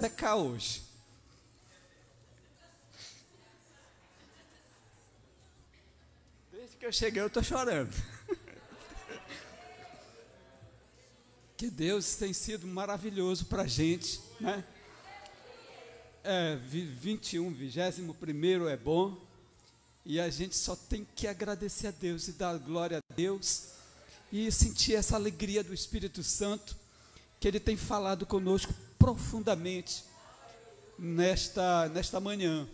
secar hoje. Desde que eu cheguei, eu estou chorando. Que Deus tem sido maravilhoso para a gente, né? 21º é bom, e a gente só tem que agradecer a Deus e dar glória a Deus, e sentir essa alegria do Espírito Santo, que Ele tem falado conosco profundamente nesta manhã,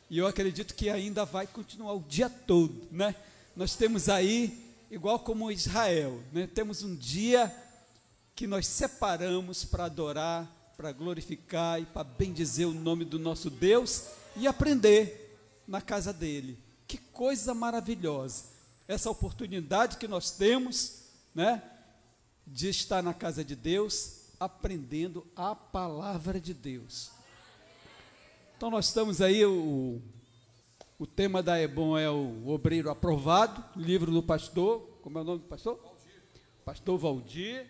e eu acredito que ainda vai continuar o dia todo, né? Nós temos aí, igual como Israel, né? Temos um dia que nós separamos para adorar, para glorificar e para bendizer o nome do nosso Deus e aprender na casa dele. Que coisa maravilhosa, essa oportunidade que nós temos, né, de estar na casa de Deus, aprendendo a palavra de Deus. Então nós estamos aí, o tema da EBON é o Obreiro Aprovado, livro do pastor, como é o nome do pastor? Pastor Valdir.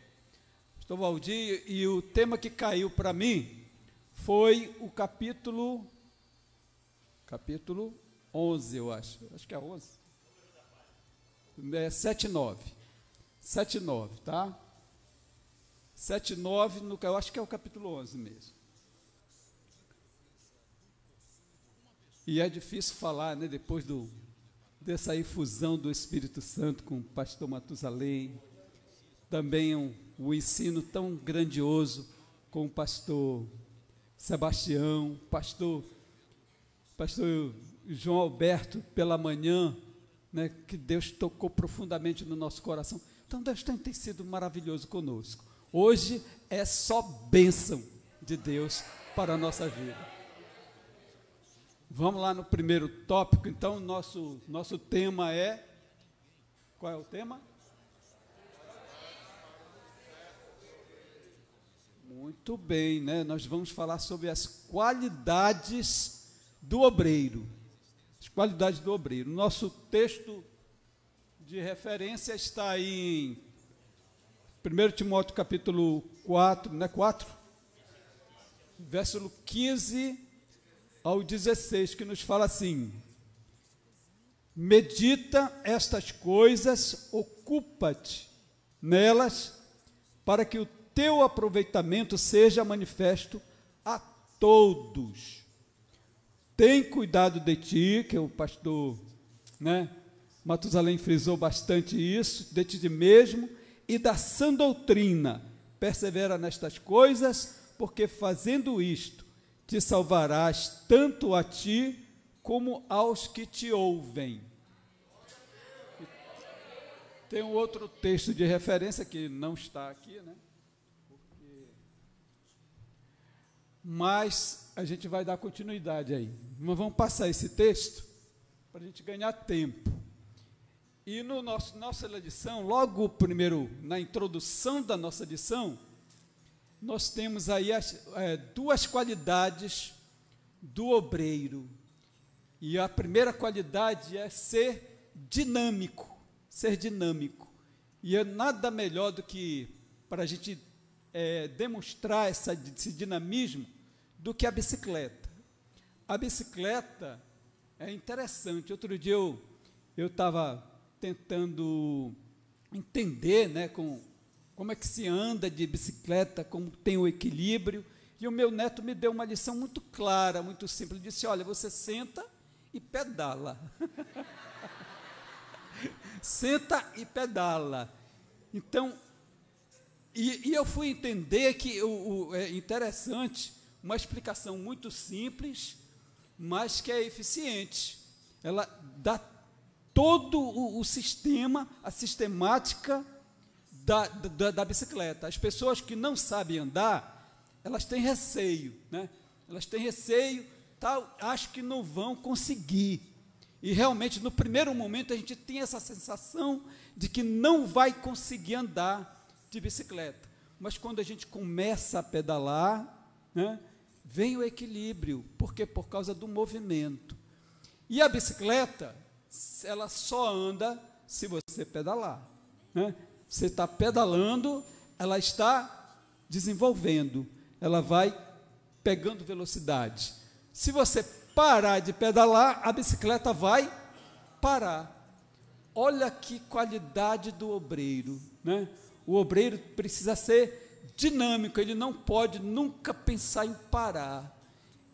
Pastor Valdir, e o tema que caiu para mim foi o capítulo 11, eu acho que é 11, 7:9, tá? 7:9, eu acho que é o capítulo 11 mesmo. E é difícil falar, né, depois dessa infusão do Espírito Santo com o pastor Matusalém, também um ensino tão grandioso com o pastor Sebastião, pastor João Alberto pela manhã, né, que Deus tocou profundamente no nosso coração. Então Deus tem sido maravilhoso conosco. Hoje é só bênção de Deus para a nossa vida. Vamos lá no primeiro tópico, então, nosso tema é, qual é o tema? Muito bem, né? Nós vamos falar sobre as qualidades do obreiro. As qualidades do obreiro. Nosso texto de referência está aí em 1 Timóteo capítulo 4, né? 4, versículo 15 ao 16, que nos fala assim: medita estas coisas, ocupa-te nelas, para que o teu aproveitamento seja manifesto a todos. Tem cuidado de ti, que o pastor, né, Matusalém frisou bastante isso, de ti mesmo e da sã doutrina. Persevera nestas coisas, porque fazendo isto te salvarás tanto a ti como aos que te ouvem. Tem um outro texto de referência que não está aqui, né? Mas a gente vai dar continuidade aí. Mas vamos passar esse texto para a gente ganhar tempo. E no nossa lição, logo primeiro, na introdução da nossa lição, nós temos aí duas qualidades do obreiro. E a primeira qualidade é ser dinâmico. Ser dinâmico. E é nada melhor do que, para a gente demonstrar esse dinamismo, do que a bicicleta. A bicicleta é interessante. Outro dia eu estava tentando entender, né, como é que se anda de bicicleta, como tem o equilíbrio, e o meu neto me deu uma lição muito clara, muito simples. Ele disse: olha, você senta e pedala. Senta e pedala. Então, e eu fui entender que é interessante, uma explicação muito simples, mas que é eficiente. Ela dá todo o sistema, a sistemática da bicicleta. As pessoas que não sabem andar, elas têm receio, né? Elas têm receio, tal, acham que não vão conseguir. E realmente, no primeiro momento, a gente tem essa sensação de que não vai conseguir andar de bicicleta. Mas quando a gente começa a pedalar, né, vem o equilíbrio. Por quê? Por causa do movimento. E a bicicleta, ela só anda se você pedalar, né? Você está pedalando, ela está desenvolvendo, ela vai pegando velocidade. Se você parar de pedalar, a bicicleta vai parar. Olha que qualidade do obreiro, né? O obreiro precisa ser dinâmico, ele não pode nunca pensar em parar.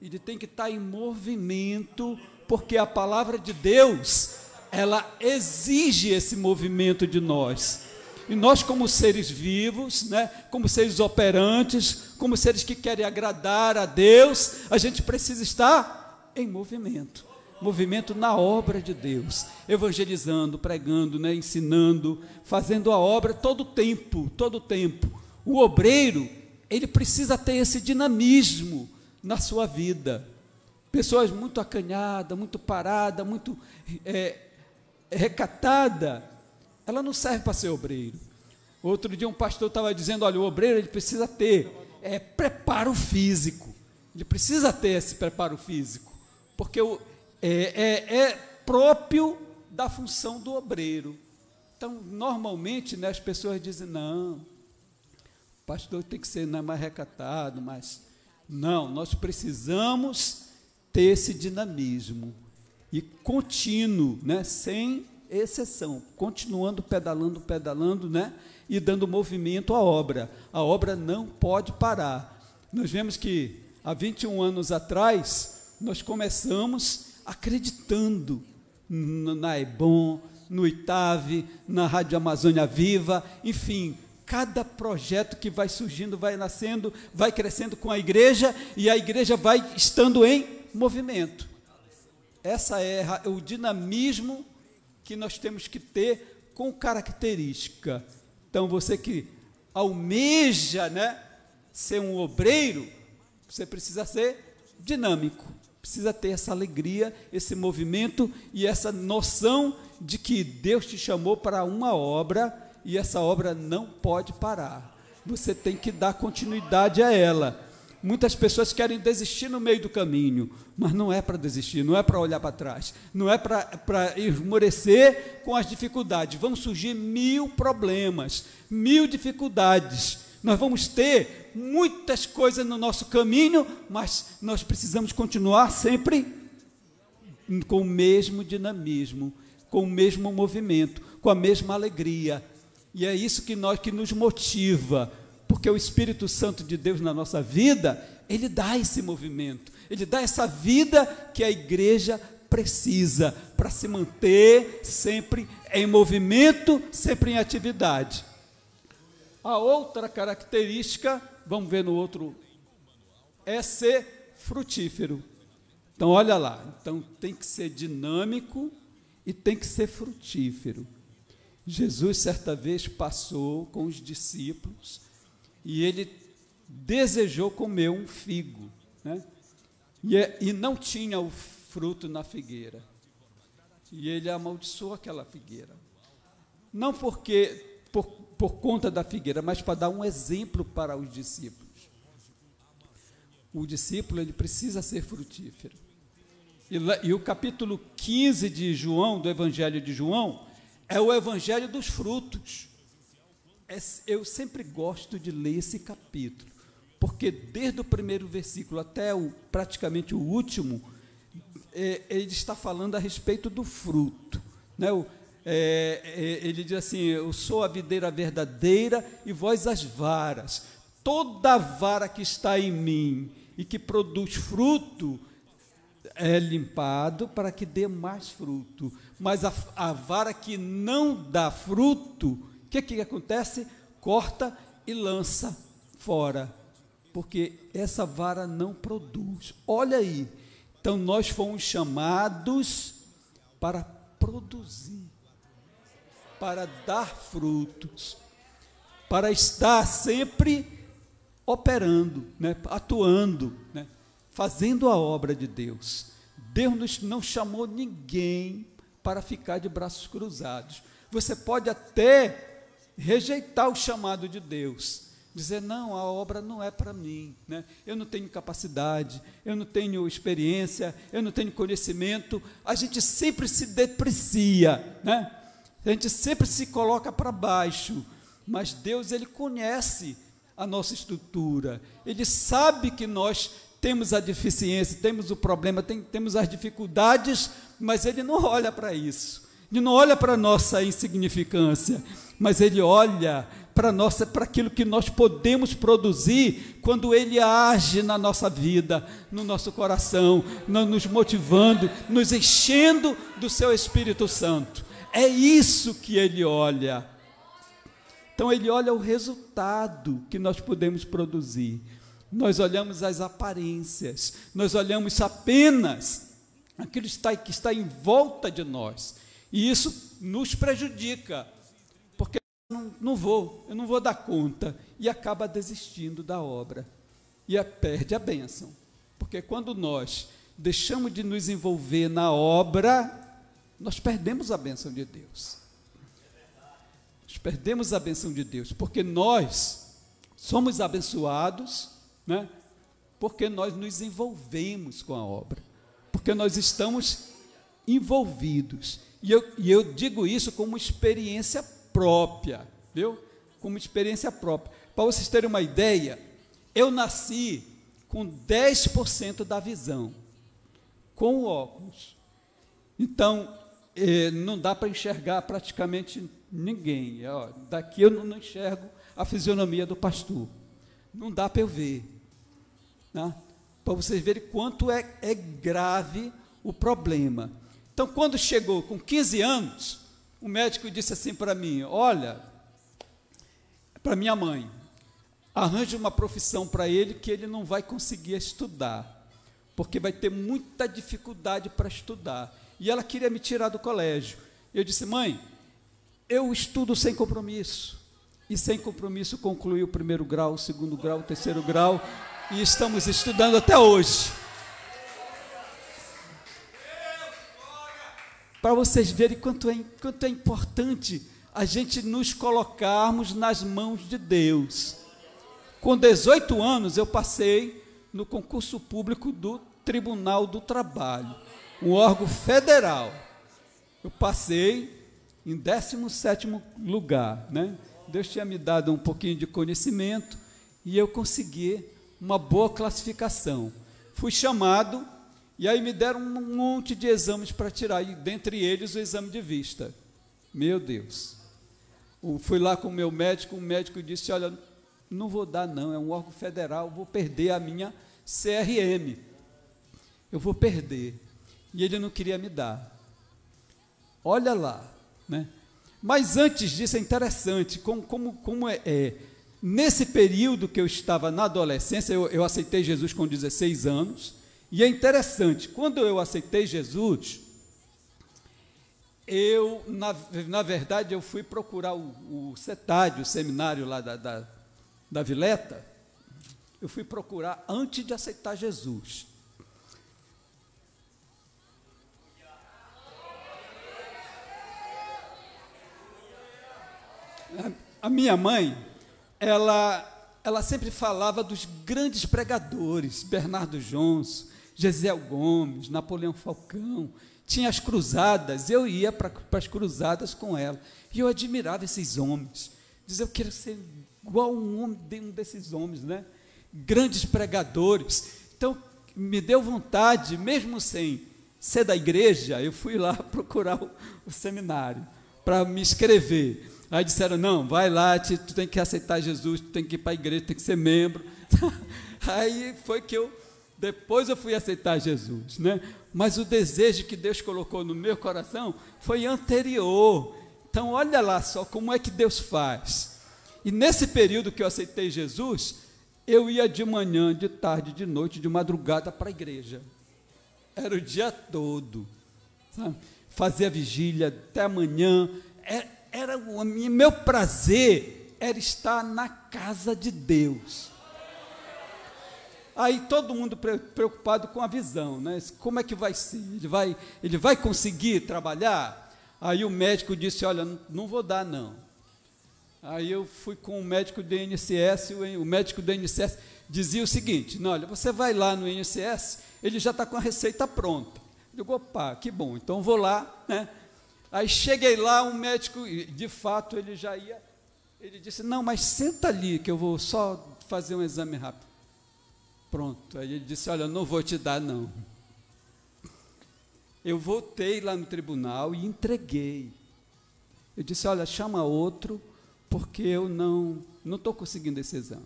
Ele tem que estar em movimento, porque a palavra de Deus, ela exige esse movimento de nós. E nós, como seres vivos, né, como seres operantes, como seres que querem agradar a Deus, a gente precisa estar em movimento. Movimento na obra de Deus, evangelizando, pregando, né, ensinando, fazendo a obra todo o tempo, todo o tempo. O obreiro, ele precisa ter esse dinamismo na sua vida. Pessoas muito acanhadas, muito paradas, muito recatada, ela não serve para ser obreiro. Outro dia um pastor estava dizendo, olha, o obreiro ele precisa ter preparo físico, ele precisa ter esse preparo físico, porque é próprio da função do obreiro. Então, normalmente, né, as pessoas dizem, não, o pastor tem que ser mais recatado, mas não, nós precisamos ter esse dinamismo, e contínuo, né, sem exceção, continuando pedalando, né, e dando movimento à obra. A obra não pode parar. Nós vemos que há 21 anos atrás, nós começamos acreditando na EBON, no ITAV, na Rádio Amazônia Viva, enfim, cada projeto que vai surgindo, vai nascendo, vai crescendo com a igreja, e a igreja vai estando em movimento. Essa é o dinamismo que nós temos que ter com característica. Então, você que almeja, né, ser um obreiro, você precisa ser dinâmico, precisa ter essa alegria, esse movimento e essa noção de que Deus te chamou para uma obra e essa obra não pode parar. Você tem que dar continuidade a ela. Muitas pessoas querem desistir no meio do caminho, mas não é para desistir, não é para olhar para trás, não é para esmorecer com as dificuldades. Vão surgir 1000 problemas, 1000 dificuldades. Nós vamos ter muitas coisas no nosso caminho, mas nós precisamos continuar sempre com o mesmo dinamismo, com o mesmo movimento, com a mesma alegria. E é isso que nos motiva, porque o Espírito Santo de Deus na nossa vida, ele dá esse movimento, ele dá essa vida que a igreja precisa para se manter sempre em movimento, sempre em atividade. A outra característica, vamos ver no outro, é ser frutífero. Então, olha lá, então tem que ser dinâmico e tem que ser frutífero. Jesus, certa vez, passou com os discípulos e ele desejou comer um figo, né? E não tinha o fruto na figueira. E ele amaldiçoou aquela figueira. Não porque por conta da figueira, mas para dar um exemplo para os discípulos. O discípulo, ele precisa ser frutífero. E o capítulo 15 de João, do Evangelho de João, é o Evangelho dos frutos. Eu sempre gosto de ler esse capítulo, porque desde o primeiro versículo até praticamente o último, ele está falando a respeito do fruto, né? Ele diz assim, eu sou a videira verdadeira e vós as varas. Toda vara que está em mim e que produz fruto é limpado para que dê mais fruto, mas a vara que não dá fruto, o que acontece? Corta e lança fora, porque essa vara não produz. Olha aí, então nós fomos chamados para produzir, para dar frutos, para estar sempre operando, né, atuando, né, fazendo a obra de Deus. Deus não chamou ninguém para ficar de braços cruzados. Você pode até rejeitar o chamado de Deus, dizer, não, a obra não é para mim, né? Eu não tenho capacidade, eu não tenho experiência, eu não tenho conhecimento. A gente sempre se deprecia, né? A gente sempre se coloca para baixo, mas Deus, ele conhece a nossa estrutura, ele sabe que nós temos a deficiência, temos o problema, temos as dificuldades, mas Ele não olha para isso. Ele não olha para a nossa insignificância, mas Ele olha para aquilo que nós podemos produzir quando Ele age na nossa vida, no nosso coração, nos motivando, nos enchendo do Seu Espírito Santo. É isso que Ele olha. Então, Ele olha o resultado que nós podemos produzir. Nós olhamos as aparências, nós olhamos apenas aquilo que está em volta de nós, e isso nos prejudica, porque eu não vou dar conta, e acaba desistindo da obra, e perde a bênção, porque quando nós deixamos de nos envolver na obra, nós perdemos a bênção de Deus. Nós perdemos a bênção de Deus, porque nós somos abençoados, né? Porque nós nos envolvemos com a obra, porque nós estamos envolvidos, e eu digo isso como experiência própria, viu? Como experiência própria. Para vocês terem uma ideia, eu nasci com 10% da visão, com óculos, então não dá para enxergar praticamente ninguém. Daqui eu não enxergo a fisionomia do pastor, não dá para eu ver, né? Para vocês verem quanto é grave o problema. Então, quando chegou com 15 anos, o médico disse assim para mim: olha, para minha mãe, arranje uma profissão para ele que ele não vai conseguir estudar, porque vai ter muita dificuldade para estudar. E ela queria me tirar do colégio. Eu disse: mãe, eu estudo sem compromisso, e sem compromisso concluí o 1º grau, o 2º grau, o 3º grau, e estamos estudando até hoje. Para vocês verem quanto é importante a gente nos colocarmos nas mãos de Deus. Com 18 anos, eu passei no concurso público do Tribunal do Trabalho, um órgão federal. Eu passei em 17º lugar, né? Deus tinha me dado um pouquinho de conhecimento e eu consegui uma boa classificação. Fui chamado e aí me deram um monte de exames para tirar, e dentre eles o exame de vista. Meu Deus. Fui lá com o meu médico, o médico disse: olha, não vou dar não, é um órgão federal, vou perder a minha CRM. Eu vou perder. E ele não queria me dar. Olha lá, né? Mas antes disso é interessante, como nesse período que eu estava na adolescência, eu aceitei Jesus com 16 anos, e é interessante, quando eu aceitei Jesus, na verdade, eu fui procurar o CETAD, o seminário lá da Vileta, eu fui procurar antes de aceitar Jesus. A minha mãe, ela sempre falava dos grandes pregadores, Bernardo Johnson, Gesiel Gomes, Napoleão Falcão. Tinha as cruzadas, eu ia para as cruzadas com ela, e eu admirava esses homens. Dizia: eu quero ser igual um desses homens, né? Grandes pregadores. Então, me deu vontade, mesmo sem ser da igreja, eu fui lá procurar o seminário, para me inscrever. Aí disseram: não, vai lá, tu tem que aceitar Jesus, tu tem que ir para a igreja, tem que ser membro. Aí foi que depois eu fui aceitar Jesus, né? Mas o desejo que Deus colocou no meu coração foi anterior. Então, olha lá só como é que Deus faz. E nesse período que eu aceitei Jesus, eu ia de manhã, de tarde, de noite, de madrugada para a igreja. Era o dia todo, sabe? Fazia vigília até amanhã. Meu prazer era estar na casa de Deus. Aí todo mundo preocupado com a visão, né? Como é que vai ser? Ele vai conseguir trabalhar? Aí o médico disse: olha, não vou dar não. Aí eu fui com o médico do INSS, o médico do INSS dizia o seguinte: não, olha, você vai lá no INSS, ele já está com a receita pronta. Eu digo: opa, que bom, então vou lá, né? Aí cheguei lá, um médico, de fato ele já ia, ele disse: não, mas senta ali que eu vou só fazer um exame rápido. Pronto, aí ele disse, olha, eu não vou te dar não. Eu voltei lá no tribunal e entreguei. Eu disse, olha, chama outro, porque eu não estou conseguindo esse exame.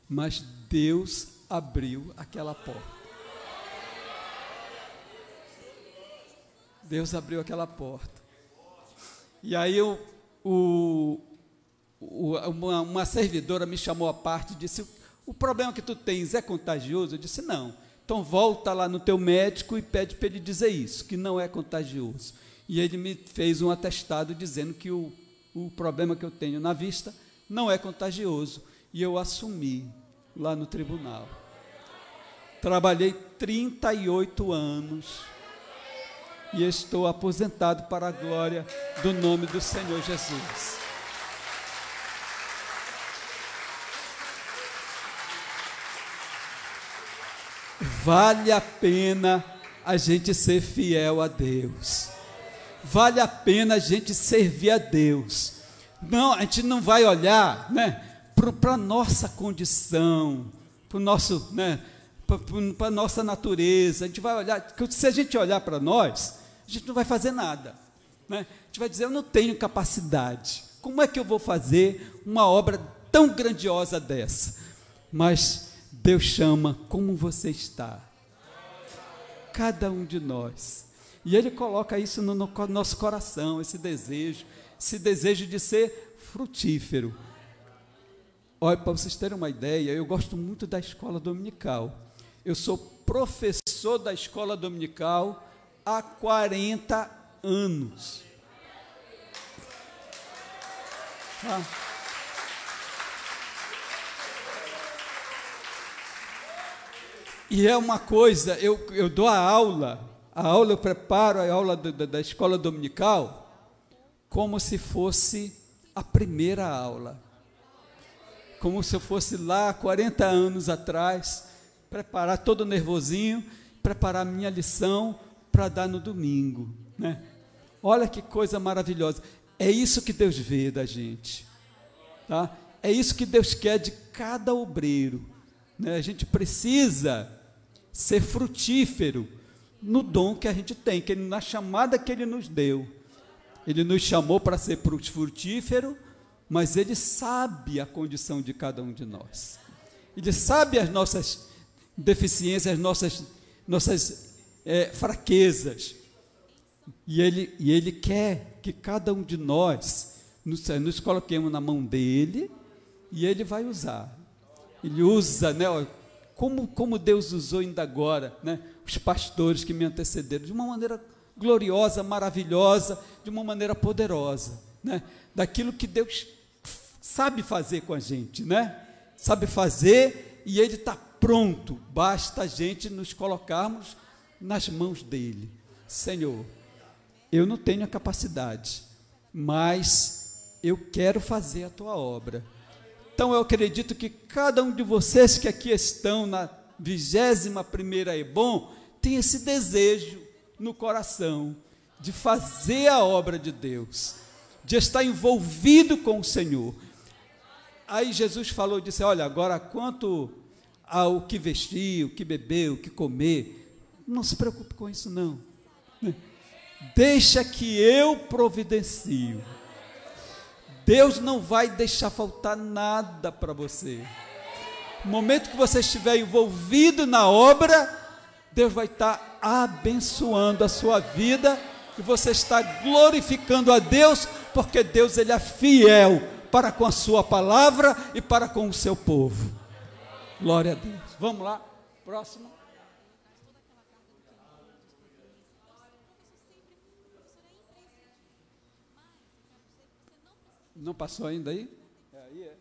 Mas Deus abriu aquela porta. Deus abriu aquela porta. E aí uma servidora me chamou à parte e disse, o problema que tu tens é contagioso? Eu disse, não. Então volta lá no teu médico e pede para ele dizer isso, que não é contagioso. E ele me fez um atestado dizendo que o problema que eu tenho na vista não é contagioso. E eu assumi lá no tribunal. Trabalhei 38 anos e estou aposentado para a glória do nome do Senhor Jesus. Vale a pena a gente ser fiel a Deus. Vale a pena a gente servir a Deus. Não, a gente não vai olhar, né, para a nossa condição, para o nosso, né, para a nossa natureza. A gente vai olhar, se a gente olhar para nós, a gente não vai fazer nada, né? A gente vai dizer, eu não tenho capacidade. Como é que eu vou fazer uma obra tão grandiosa dessa? Mas Deus chama como você está. Cada um de nós. E Ele coloca isso no nosso coração, esse desejo de ser frutífero. Olha, para vocês terem uma ideia, eu gosto muito da escola dominical. Eu sou professor da escola dominical há 40 anos. Ah. E é uma coisa, eu dou a aula eu preparo a aula da escola dominical como se fosse a primeira aula. Como se eu fosse lá 40 anos atrás, preparar todo nervosinho, preparar minha lição para dar no domingo, né? Olha que coisa maravilhosa. É isso que Deus vê da gente, tá? É isso que Deus quer de cada obreiro, né? A gente precisa ser frutífero no dom que a gente tem, na chamada que Ele nos deu. Ele nos chamou para ser frutífero, mas Ele sabe a condição de cada um de nós. Ele sabe as nossas deficiências, as nossas fraquezas. E Ele quer que cada um de nós nos coloquemos na mão dEle, e Ele vai usar. Ele usa, né, como Deus usou ainda agora, né, os pastores que me antecederam, de uma maneira gloriosa, maravilhosa, de uma maneira poderosa, né, daquilo que Deus sabe fazer com a gente, né, sabe fazer, e Ele está pronto, basta a gente nos colocarmos nas mãos dEle. Senhor, eu não tenho a capacidade, mas eu quero fazer a Tua obra. Então eu acredito que cada um de vocês que aqui estão na 21ª EBOM tem esse desejo no coração de fazer a obra de Deus, de estar envolvido com o Senhor. Aí Jesus falou, disse, olha, agora quanto ao que vestir, o que beber, o que comer, não se preocupe com isso não. Deixa que eu providencio. Deus não vai deixar faltar nada para você. No momento que você estiver envolvido na obra, Deus vai estar abençoando a sua vida, e você está glorificando a Deus, porque Deus, Ele é fiel para com a sua palavra e para com o seu povo. Glória a Deus. Vamos lá, próximo. Não passou ainda aí? Aí é.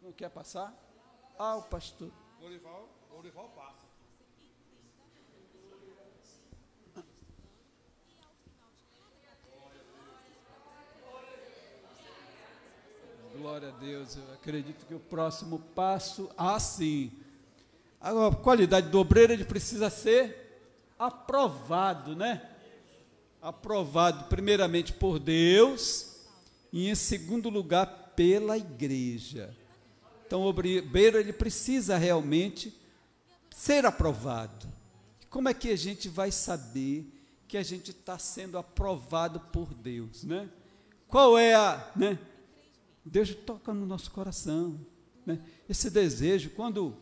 Não quer passar? Ah, o pastor. Orival passa. Glória a Deus. Eu acredito que o próximo passo, sim. A qualidade do obreiro, ele precisa ser aprovado, né? Aprovado primeiramente por Deus e em segundo lugar pela igreja. Então, o obreiro, ele precisa realmente ser aprovado. Como é que a gente vai saber que a gente está sendo aprovado por Deus, né? Qual é né? Deus toca no nosso coração, né? Esse desejo, quando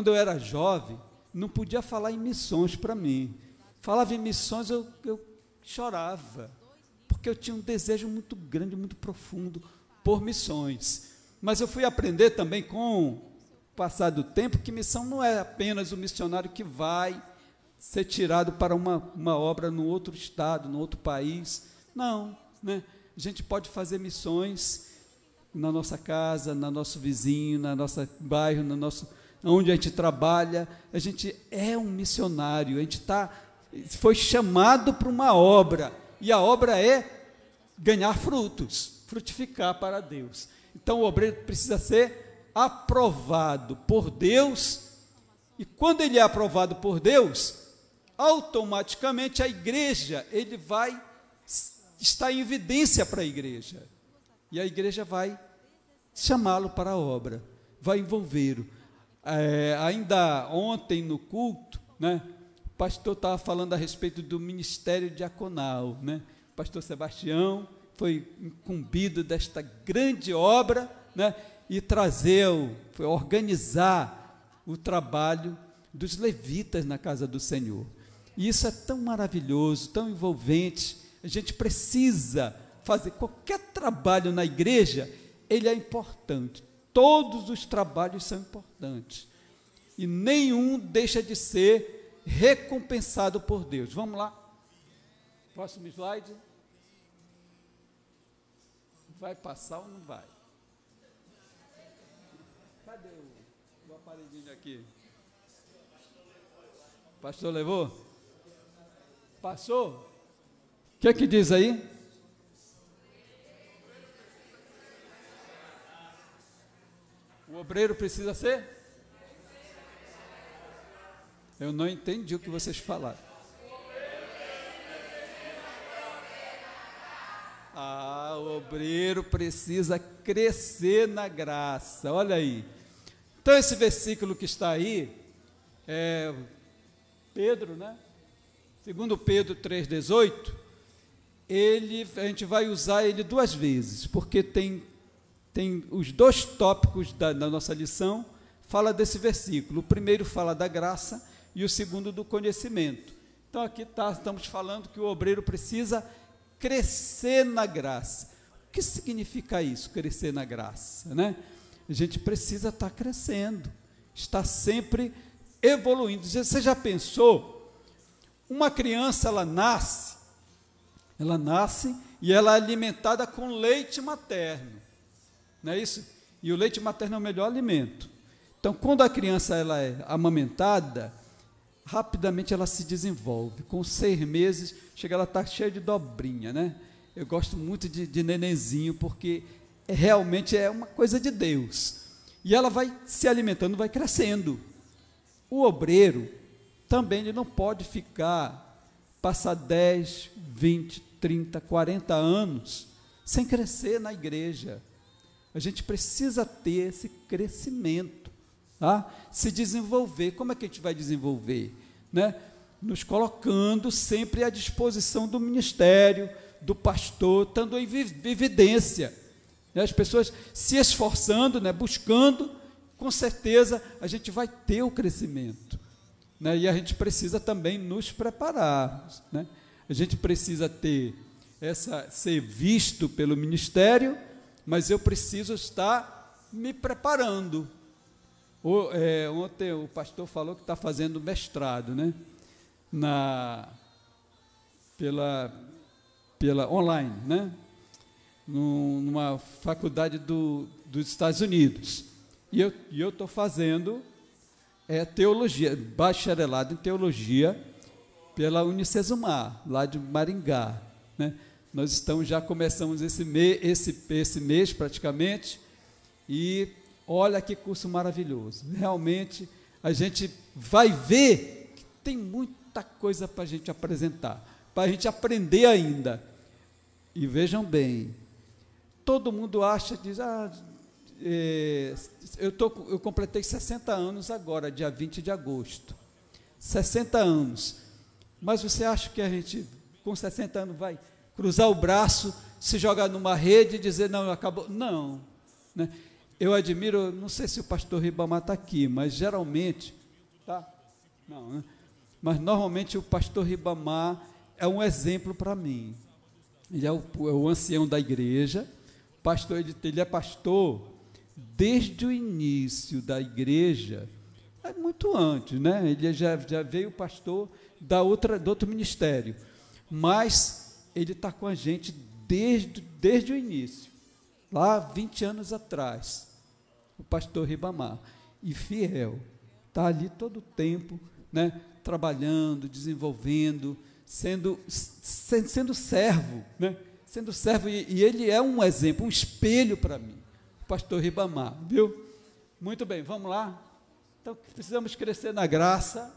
eu era jovem, não podia falar em missões para mim. Falava em missões, eu chorava, porque eu tinha um desejo muito grande, muito profundo por missões. Mas eu fui aprender também com o passar do tempo que missão não é apenas o missionário que vai ser tirado para uma obra no outro estado, no outro país. Não, né? A gente pode fazer missões na nossa casa, no nosso vizinho, no nosso bairro, onde a gente trabalha. A gente é um missionário, a gente foi chamado para uma obra, e a obra é ganhar frutos, frutificar para Deus. Então o obreiro precisa ser aprovado por Deus, e quando ele é aprovado por Deus, automaticamente a igreja, ele vai estar em evidência para a igreja, e a igreja vai chamá-lo para a obra, vai envolvê-lo. Ainda ontem no culto, né, o pastor estava falando a respeito do ministério diaconal, né? O pastor Sebastião foi incumbido desta grande obra, né, e foi organizar o trabalho dos levitas na casa do Senhor. E isso é tão maravilhoso, tão envolvente. A gente precisa fazer qualquer trabalho na igreja, ele é importante. Todos os trabalhos são importantes. E nenhum deixa de ser recompensado por Deus. Vamos lá. Próximo slide. Vai passar ou não vai? Cadê o aparelhinho aqui? O pastor levou? Passou? O que é que diz aí? O obreiro precisa ser? Eu não entendi o que vocês falaram. O obreiro precisa crescer na graça. Olha aí. Então esse versículo que está aí, Pedro, né? Segundo Pedro 3,18, a gente vai usar ele duas vezes, porque tem os dois tópicos da nossa lição, fala desse versículo. O primeiro fala da graça e o segundo do conhecimento. Então aqui estamos falando que o obreiro precisa crescer na graça. O que significa isso, crescer na graça, né? A gente precisa estar crescendo, estar sempre evoluindo. Você já pensou? Uma criança, ela nasce e ela é alimentada com leite materno, não é isso? E o leite materno é o melhor alimento. Então, quando a criança ela é amamentada, rapidamente ela se desenvolve. Com 6 meses, ela está cheia de dobrinha, né? Eu gosto muito de nenenzinho, porque realmente é uma coisa de Deus. E ela vai se alimentando, vai crescendo. O obreiro também ele não pode passar 10, 20, 30, 40 anos sem crescer na igreja. A gente precisa ter esse crescimento, tá? Se desenvolver. Como é que a gente vai desenvolver? Né? Nos colocando sempre à disposição do ministério, do pastor, estando em evidência. Né? As pessoas se esforçando, né? Buscando, com certeza a gente vai ter o crescimento. Né? E a gente precisa também nos preparar. Né? A gente precisa ser visto pelo ministério, mas eu preciso estar me preparando. Ontem o pastor falou que está fazendo mestrado, né? Pela online, né? Numa faculdade dos Estados Unidos. E eu estou fazendo teologia, bacharelado em teologia pela Unicesumar, lá de Maringá, né? Nós já começamos esse mês praticamente, e olha que curso maravilhoso. Realmente a gente vai ver que tem muita coisa para a gente apresentar, para a gente aprender ainda. E vejam bem, todo mundo acha, diz, eu completei 60 anos agora, dia 20 de agosto. 60 anos. Mas você acha que a gente, com 60 anos, vai cruzar o braço, se jogar numa rede e dizer, não, acabou? Não. Né? Eu admiro, não sei se o pastor Ribamar está aqui, mas geralmente, tá? Não, né? Mas normalmente o pastor Ribamar é um exemplo para mim. Ele é o ancião da igreja, ele é pastor desde o início da igreja, muito antes, né? Ele já veio pastor do outro ministério, mas ele está com a gente desde o início, lá 20 anos atrás, o pastor Ribamar, e fiel, está ali todo o tempo, né? Trabalhando, desenvolvendo, sendo servo, né? Sendo servo, e ele é um exemplo, um espelho para mim, o pastor Ribamar, viu? Muito bem, vamos lá? Então, precisamos crescer na graça.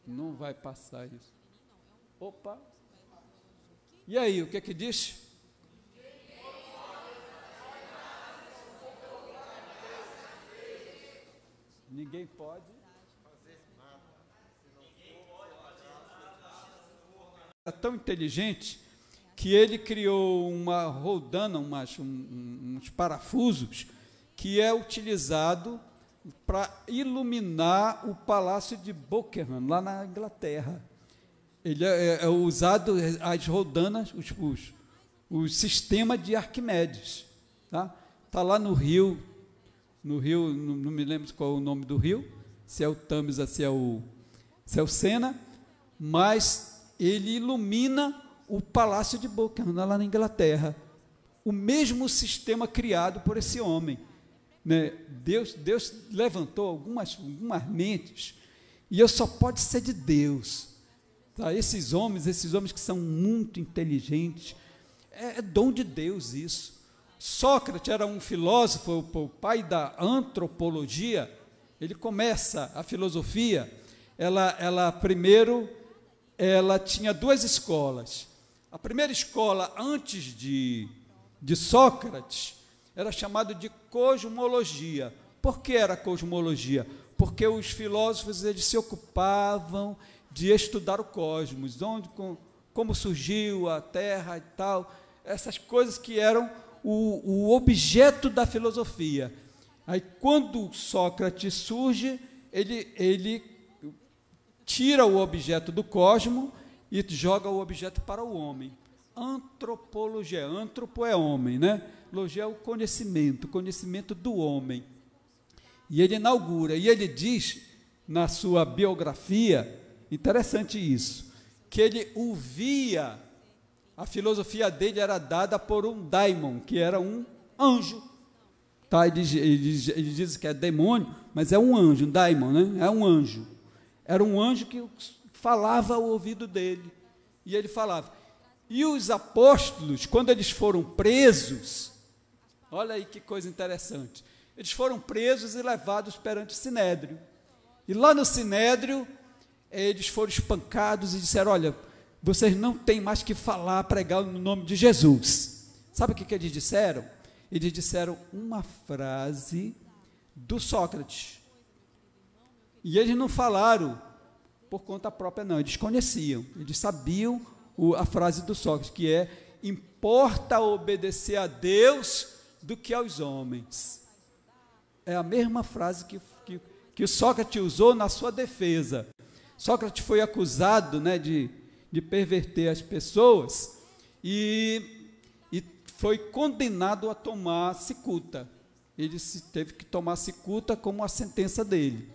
Não vai passar isso. Opa! E aí, o que é que diz? Ninguém pode fazer nada. É tão inteligente que ele criou uma roldana, uns parafusos, que é utilizado para iluminar o Palácio de Buckingham, lá na Inglaterra. Ele é usado, as roldanas, o sistema de Arquimedes. Tá lá no rio, não me lembro qual é o nome do rio, se é o Tâmisa, se é o Sena, mas ele ilumina o Palácio de Buckingham, lá na Inglaterra. O mesmo sistema criado por esse homem. Né? Deus levantou algumas mentes, e só pode ser de Deus. Tá? Esses homens que são muito inteligentes, é dom de Deus isso. Sócrates era um filósofo, o pai da antropologia. Ele começa a filosofia, primeiro ela tinha duas escolas. A primeira escola, antes de Sócrates, era chamado de cosmologia. Por que era cosmologia? Porque os filósofos eles se ocupavam de estudar o cosmos, como surgiu a Terra e tal, essas coisas que eram o objeto da filosofia. Aí, quando Sócrates surge, ele tira o objeto do cosmos e joga o objeto para o homem. Antropologia, antropo é homem, né? Logia é o conhecimento do homem. E ele inaugura, e ele diz na sua biografia, interessante isso, que ele ouvia, a filosofia dele era dada por um daimon, que era um anjo. Tá? Ele diz que é demônio, mas é um anjo, um daimon, né? É um anjo. Era um anjo que falava ao ouvido dele, e ele falava. E os apóstolos, quando eles foram presos, olha aí que coisa interessante, eles foram presos e levados perante o Sinédrio, e lá no Sinédrio, eles foram espancados e disseram, olha, vocês não têm mais que falar, pregar no nome de Jesus. Sabe o que eles disseram? Eles disseram uma frase do Sócrates, e eles não falaram por conta própria não, eles conheciam, eles sabiam a frase do Sócrates, que é, importa obedecer a Deus do que aos homens. É a mesma frase que o Sócrates usou na sua defesa. Sócrates foi acusado, né, de perverter as pessoas e foi condenado a tomar cicuta. Ele teve que tomar cicuta como a sentença dele.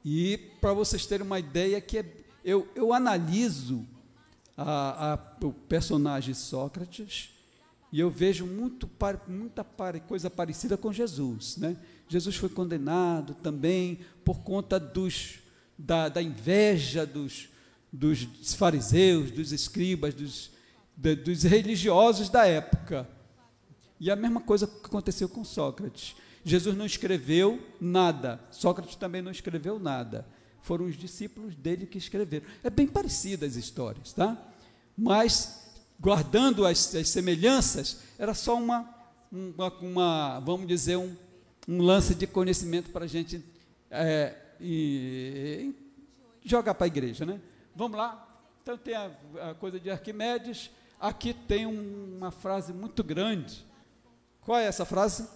E, para vocês terem uma ideia, que eu analiso o personagem Sócrates, e eu vejo muita coisa parecida com Jesus, né? Jesus foi condenado também por conta da inveja dos fariseus, dos escribas, dos religiosos da época. E a mesma coisa que aconteceu com Sócrates. Jesus não escreveu nada, Sócrates também não escreveu nada. Foram os discípulos dele que escreveram. É bem parecida as histórias, tá? Mas guardando as semelhanças, era só vamos dizer, um lance de conhecimento para a gente jogar para a igreja, né? Vamos lá? Então tem a coisa de Arquimedes, aqui tem uma frase muito grande. Qual é essa frase?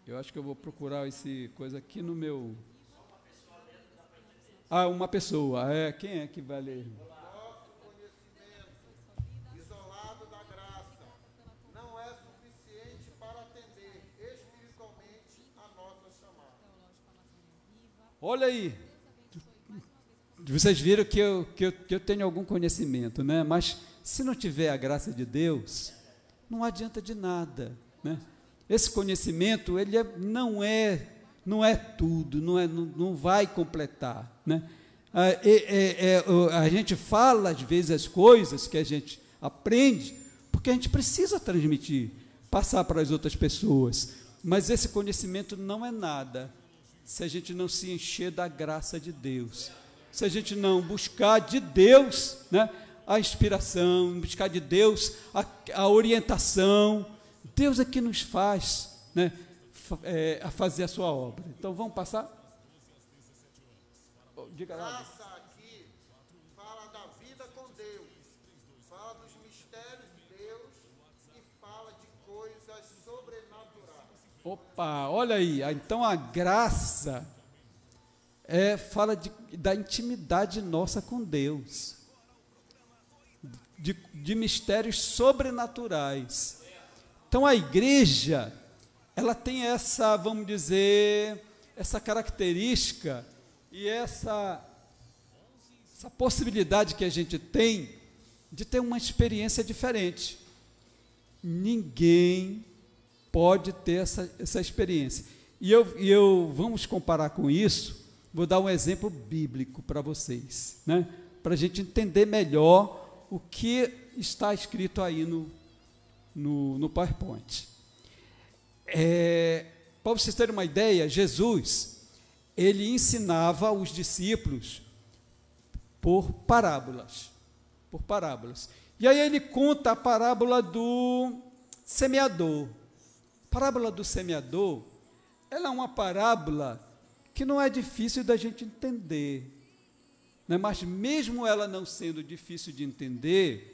Eu acho que eu vou procurar esse coisa aqui no meu... uma pessoa. Quem é que vai ler? Nosso conhecimento, isolado da graça, não é suficiente para atender espiritualmente a nossa chamada. Olha aí. Vocês viram que eu tenho algum conhecimento, né? Mas se não tiver a graça de Deus, não adianta de nada, né? Esse conhecimento, ele não é tudo, não vai completar, né? A gente fala, às vezes, as coisas que a gente aprende, porque a gente precisa transmitir, passar para as outras pessoas, mas esse conhecimento não é nada, se a gente não se encher da graça de Deus, se a gente não buscar de Deus, né, a inspiração, buscar de Deus a orientação. Deus é que nos faz, né, a fazer a sua obra. Então, vamos passar? Diga lá. Graça aqui fala da vida com Deus, fala dos mistérios de Deus e fala de coisas sobrenaturais. Opa, olha aí. Então, a graça fala da intimidade nossa com Deus, de mistérios sobrenaturais. Então, a igreja, ela tem essa, vamos dizer, essa característica e essa possibilidade que a gente tem de ter uma experiência diferente. Ninguém pode ter essa experiência. E vamos comparar com isso, vou dar um exemplo bíblico para vocês, né? Para a gente entender melhor o que está escrito aí no PowerPoint. Para vocês terem uma ideia, Jesus, ele ensinava os discípulos por parábolas. E aí ele conta a parábola do semeador. A parábola do semeador, ela é uma parábola que não é difícil da gente entender, né? Mas mesmo ela não sendo difícil de entender,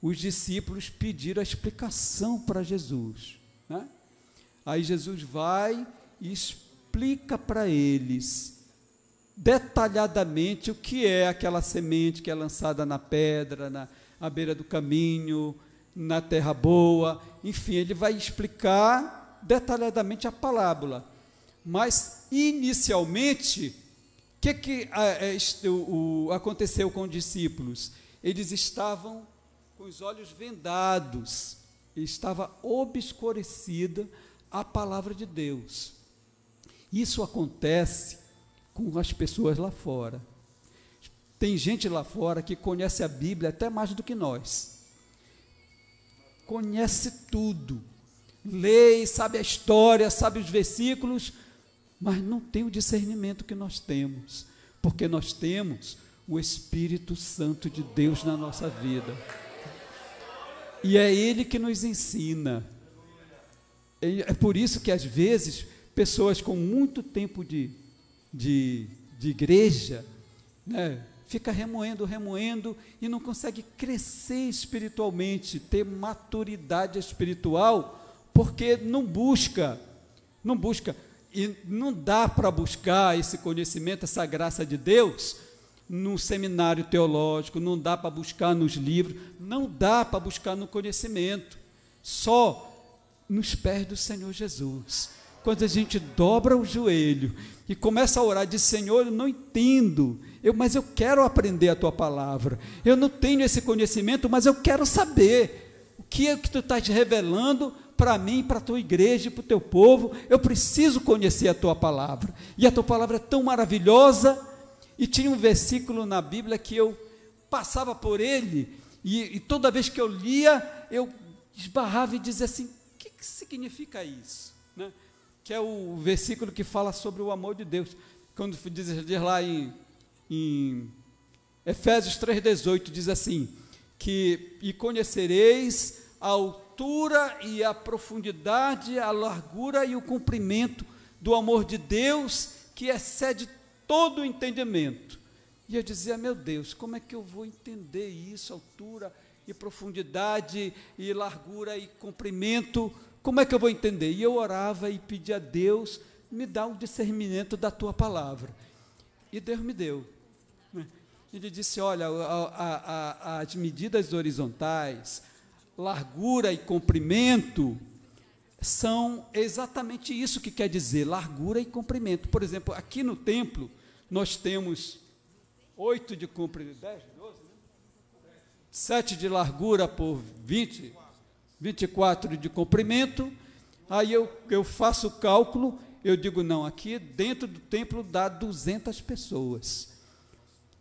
os discípulos pediram a explicação para Jesus, né? Aí Jesus vai e explica para eles detalhadamente o que é aquela semente que é lançada na pedra, à beira do caminho, na terra boa. Enfim, ele vai explicar detalhadamente a parábola. Mas, inicialmente, o que aconteceu com os discípulos? Eles estavam com os olhos vendados, estava obscurecida a palavra de Deus. Isso acontece com as pessoas lá fora. Tem gente lá fora que conhece a Bíblia até mais do que nós. Conhece tudo. Lê, sabe a história, sabe os versículos, mas não tem o discernimento que nós temos, porque nós temos o Espírito Santo de Deus na nossa vida. E é Ele que nos ensina. É por isso que, às vezes, pessoas com muito tempo de igreja, né, fica remoendo e não consegue crescer espiritualmente, ter maturidade espiritual, porque não busca, e não dá para buscar esse conhecimento, essa graça de Deus, num seminário teológico, não dá para buscar nos livros, não dá para buscar no conhecimento, só nos pés do Senhor Jesus. Quando a gente dobra o joelho e começa a orar, diz: Senhor, eu não entendo, mas eu quero aprender a Tua palavra, eu não tenho esse conhecimento, mas eu quero saber o que é que Tu estás revelando para mim, para a Tua igreja e para o Teu povo. Eu preciso conhecer a Tua palavra, e a Tua palavra é tão maravilhosa. E tinha um versículo na Bíblia que eu passava por ele, e toda vez que eu lia, eu esbarrava e dizia assim: que significa isso? Né? Que é o versículo que fala sobre o amor de Deus. Quando diz lá em Efésios 3,18, diz assim, e conhecereis a altura e a profundidade, a largura e o comprimento do amor de Deus, que excede todo o entendimento. E eu dizia, meu Deus, como é que eu vou entender isso, altura e profundidade e largura e comprimento, como é que eu vou entender? E eu orava e pedia a Deus, me dá um discernimento da tua palavra. E Deus me deu. Ele disse, olha, as medidas horizontais, largura e comprimento, são exatamente isso que quer dizer, largura e comprimento. Por exemplo, aqui no templo, nós temos 8 de comprimento, 10, 12, né? 7 de largura por 24 de comprimento. Aí eu faço o cálculo, eu digo, não, aqui dentro do templo dá 200 pessoas.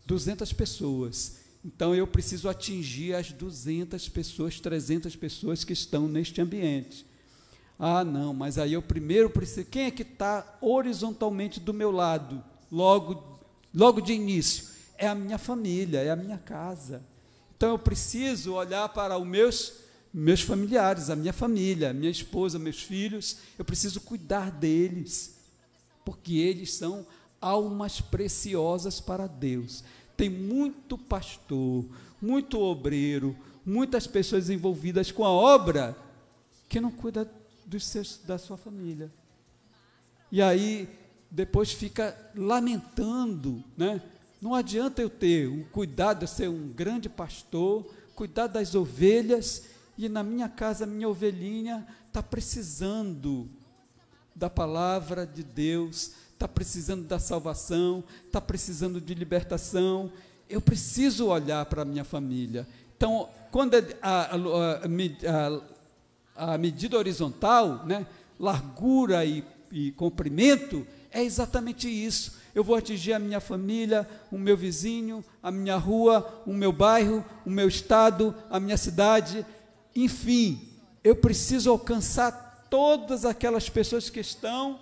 200 pessoas. Então, eu preciso atingir as 200 pessoas, 300 pessoas que estão neste ambiente. Ah, não, mas aí eu primeiro preciso... Quem é que está horizontalmente do meu lado, logo de início? É a minha família, é a minha casa. Então, eu preciso olhar para os meus familiares, a minha família, minha esposa, meus filhos, eu preciso cuidar deles, porque eles são almas preciosas para Deus. Tem muito pastor, muito obreiro, muitas pessoas envolvidas com a obra que não cuida da sua família. E aí, depois fica lamentando, né? Não adianta eu ter um cuidado, eu ser um grande pastor, cuidar das ovelhas, e na minha casa, a minha ovelhinha está precisando da palavra de Deus, está precisando da salvação, está precisando de libertação. Eu preciso olhar para a minha família. Então, quando a medida horizontal, né, largura e comprimento, é exatamente isso. Eu vou atingir a minha família, o meu vizinho, a minha rua, o meu bairro, o meu estado, a minha cidade, enfim, eu preciso alcançar todas aquelas pessoas que estão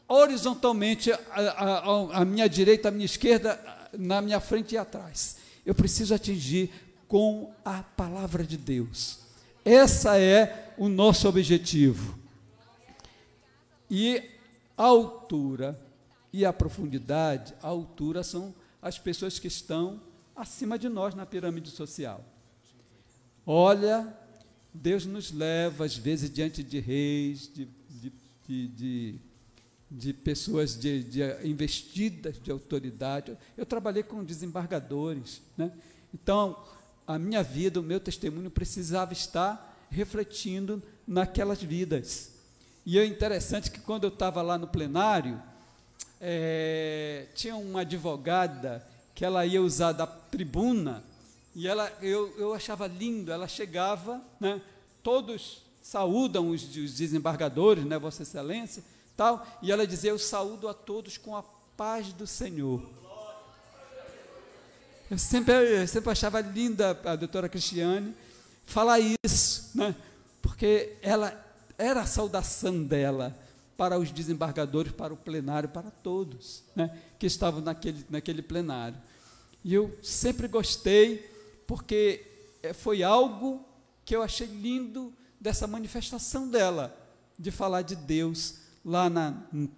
horizontalmente à minha direita, à minha esquerda, na minha frente e atrás. Eu preciso atingir com a palavra de Deus. Essa é o nosso objetivo. E a altura e a profundidade, a altura são as pessoas que estão acima de nós na pirâmide social. Olha, Deus nos leva, às vezes, diante de reis, de pessoas investidas de autoridade. Eu trabalhei com desembargadores, né? Então, a minha vida, o meu testemunho precisava estar refletindo naquelas vidas. E é interessante que quando eu estava lá no plenário, tinha uma advogada que ela ia usar da tribuna, e eu achava lindo, ela chegava, né, todos saúdam os desembargadores, né, Vossa Excelência, tal, e ela dizia, eu saúdo a todos com a paz do Senhor. Eu sempre achava linda a doutora Cristiane falar isso, né, porque ela era a saudação dela para os desembargadores, para o plenário, para todos, né, que estavam naquele plenário. E eu sempre gostei, porque foi algo que eu achei lindo dessa manifestação dela, de falar de Deus lá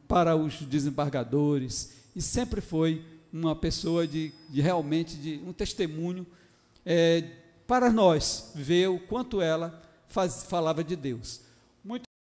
para os desembargadores, e sempre foi uma pessoa realmente de um testemunho para nós, ver o quanto ela falava de Deus.